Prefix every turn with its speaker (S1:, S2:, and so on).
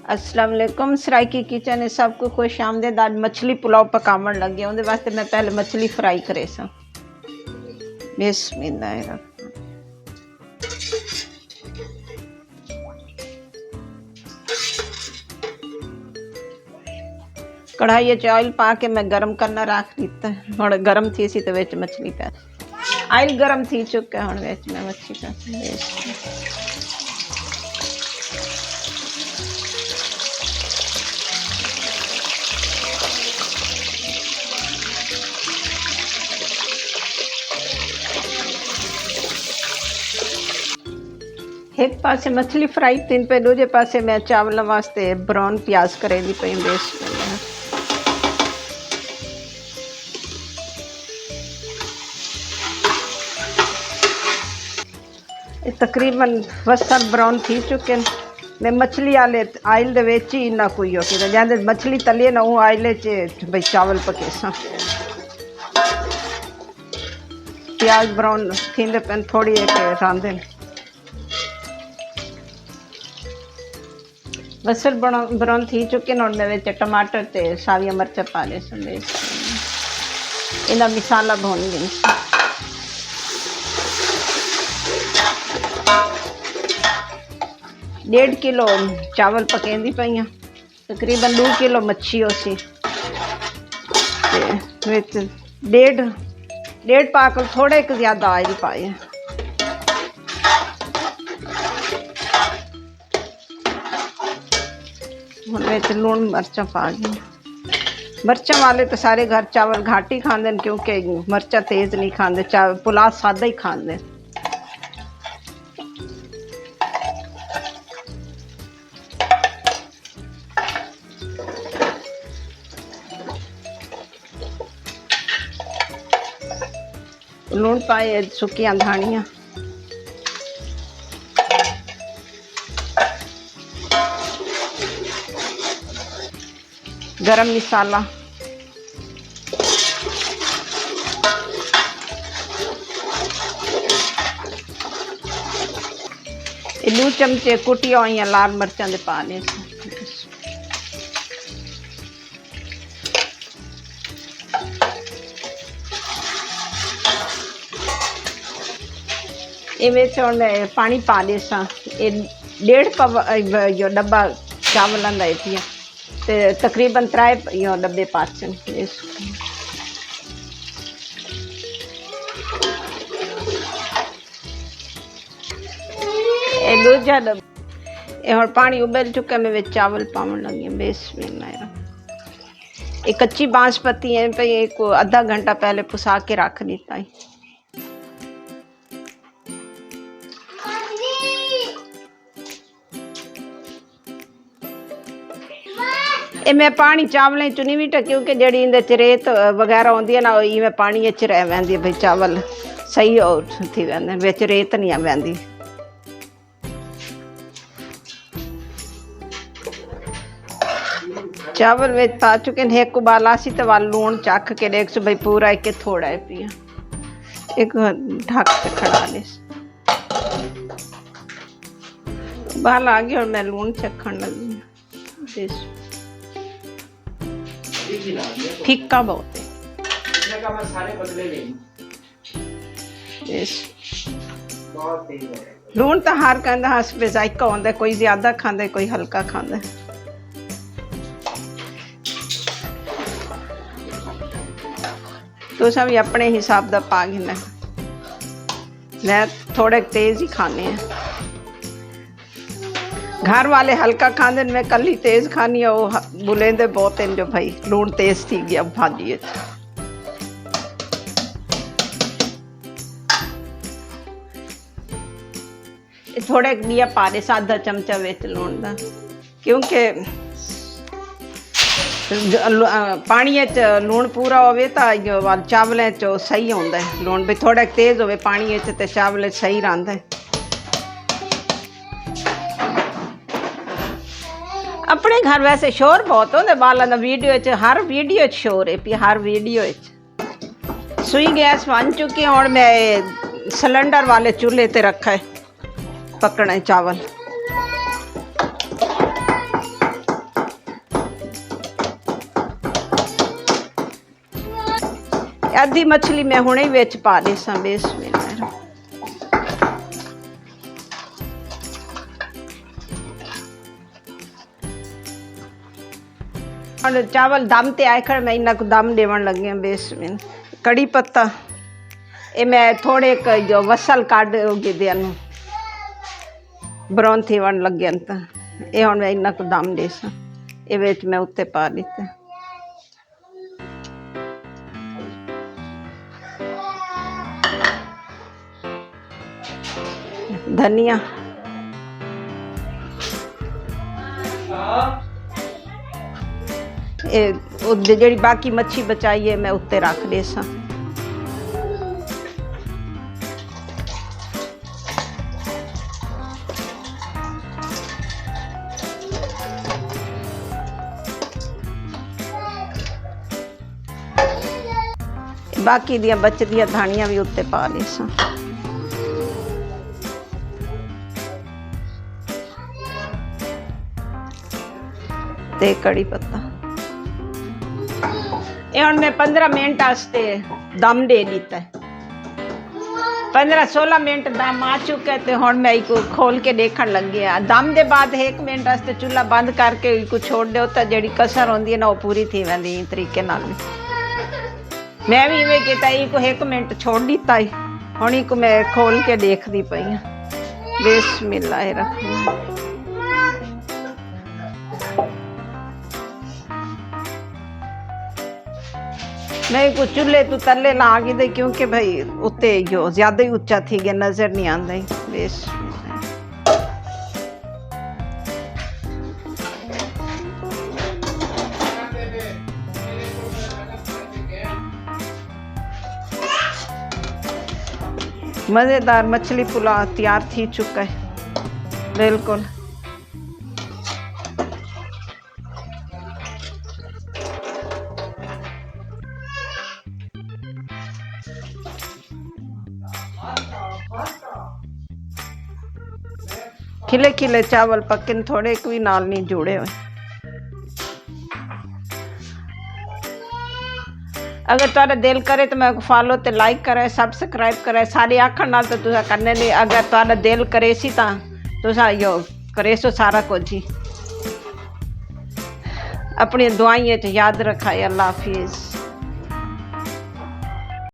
S1: अस्सलाम वालेकुम। सराइकी किचन है सबको खुश आमदेद। आज मछली पुलाव पकावन लगी है। उहदे वास्ते मैं पहले मछली फ्राई करे सा। बिस्मिल्लाह। कढ़ाई च ऑयल पा के मैं गरम करना रख दिता है। हुण गरम थी सी तो विच मछली पै। ऑयल गरम थी चुका है। हुण विच मैं मछली पै। एक पासे मछली फ्राई तीन पे दूजे पासे मैं चावल वास्ते ब्राउन प्याज करेली पई बेस। तकरीबन वसन ब्राउन थी चुके मैं मछली आले आयल दे विच ही ना कोई हो कि जैसे मछली तले ना वो आयले च भाई चावल पके सा। प्याज ब्राउन थींदे पेन थोड़ी एक रांधे बसर ब्राउन थी चुके न टमाटर ते साविया मिर्चा पा ले संदेश इना मसाला भून गई। डेढ़ किलो चावल पकेंदी पई तकरीबन 2 किलो मच्छी होसी डेढ़ पाकल थोड़े एक ज्यादा ऑयल पाए। लूण मिर्चा पा गई। मिर्चा वाले तो सारे घर चावल घाट ही खाते क्योंकि मिर्चा तेज नहीं खाते। चावल पुलाव सादा ही खाते। लूण पाए सुखिया धानिया गरम मसाला दो चमचे कुटिया हुई लाल मिर्चा दे पाने ये पानी पा दे सा। 1.5 डब्बा चावलों का ते तकरीबन 3 डब्बे पाचन। दूजा डब्बा और पानी उबल चुका मैं चावल पावन लगी बिस्मिल्लाह। एक कच्ची बांसपती है पे एक आधा घंटा पहले पुसा के रख दिता है। ये मैं पानी चावलें चु नहीं भी क्योंकि जड़ी इंदे च रेत वगैरह आती है ना इवें पानी च रह वैंदी भाई चावल सही और थी वैंदे विच रेत नहीं वैंदी। चावल में पा चुके हैं। एक उबाला सी तो वाल लूण चख के देख सो भाई पूरा एक थोड़ा है पिया। एक ढक के खड़ा ले उबाल आ गया और मैं लूण चखन लगी। फीका बहुत है। लूण तो हर कहता हस पे जायका होंगे। कोई ज्यादा खांदे कोई हल्का खांदे। तो सब अपने हिसाब का पा गिना। मैं थोड़े तेज ही खाने हैं। घर वाले हल्का खाते मैं कल ही तेज खानी है। वो बुलेंदे बहुत हैं जो भाई लूण तेज थी गया भाजी। थोड़े दिया पा दे आधा चमचा विच लूण का क्योंकि पानी लूण पूरा होवे तो चावलों चो सही होंदा है। लूण भी थोड़ा तेज होवे पानी ते चावल सही रहिंदा है। अपने घर वैसे शोर बहुत होंगे बालों का। वीडियो हर वीडियो शोर है पी हर वीडियो। सुई गैस बन चुकी हूँ। मैं सिलेंडर वाले चूल्हे ते रखा है पकने चावल। आधी मछली मैं हुणे ही विच पा दे सा बेस में और चावल दम ते आए खड़ मैं इन्ना को दम देवन लगी हूँ। बेस में कड़ी पत्ता ये मैं थोड़े जो वसल काट होगी दे ब्राउन थी वन लगे तो ये हम मैं इन्ना को दम दे सा ये विच मैं उत्ते पा दिता। धनिया जी बाकी मच्छी बचाई है मैं उत्ते रख दे सा। बाकी दियां बचदियां धानियां भी उत्ते पा दे सा। ते कड़ी पत्ता ये हम मैं 15 मिनट वास्ते दम दे दिता है। 15-16 मिनट दम आ चुका है तो हम मैं इसको खोल के देखने लगी है। दम के बाद 1 मिनट वास्ते चूल्हा बंद करके इसको छोड़ दो तो जी कसर होंगी है ना वो पूरी थी वही तरीके नाल। मैं भी इवें किया इसको 1 मिनट छोड़ दिता है। हुण इसको मैं खोल के देखती पई हाँ। बिस्मिल्लाहिर्रहमानिर्रहीम। मैं को चूल्हे तो तले ला गई दे क्योंकि भाई उत्ते जो ज्यादा ही उच्चा थी गया नजर नहीं आता ही। बेस मजेदार मछली पुलाव तैयार थी चुका है बिल्कुल। खिले खिले चावल पक्के थोड़े कोई नाल नहीं जुड़े हुए। अगर तुहाडा दिल करे तो मैं फॉलो ते लाइक करे सब्सक्राइब करे सारे आखण नाल तो तुसा करने नहीं। अगर तुहाडा दिल करे सी तां तुसा यो करे सो सारा कुछ ही। अपनी दुआइयां च याद रखा। अल्लाह हाफिज़।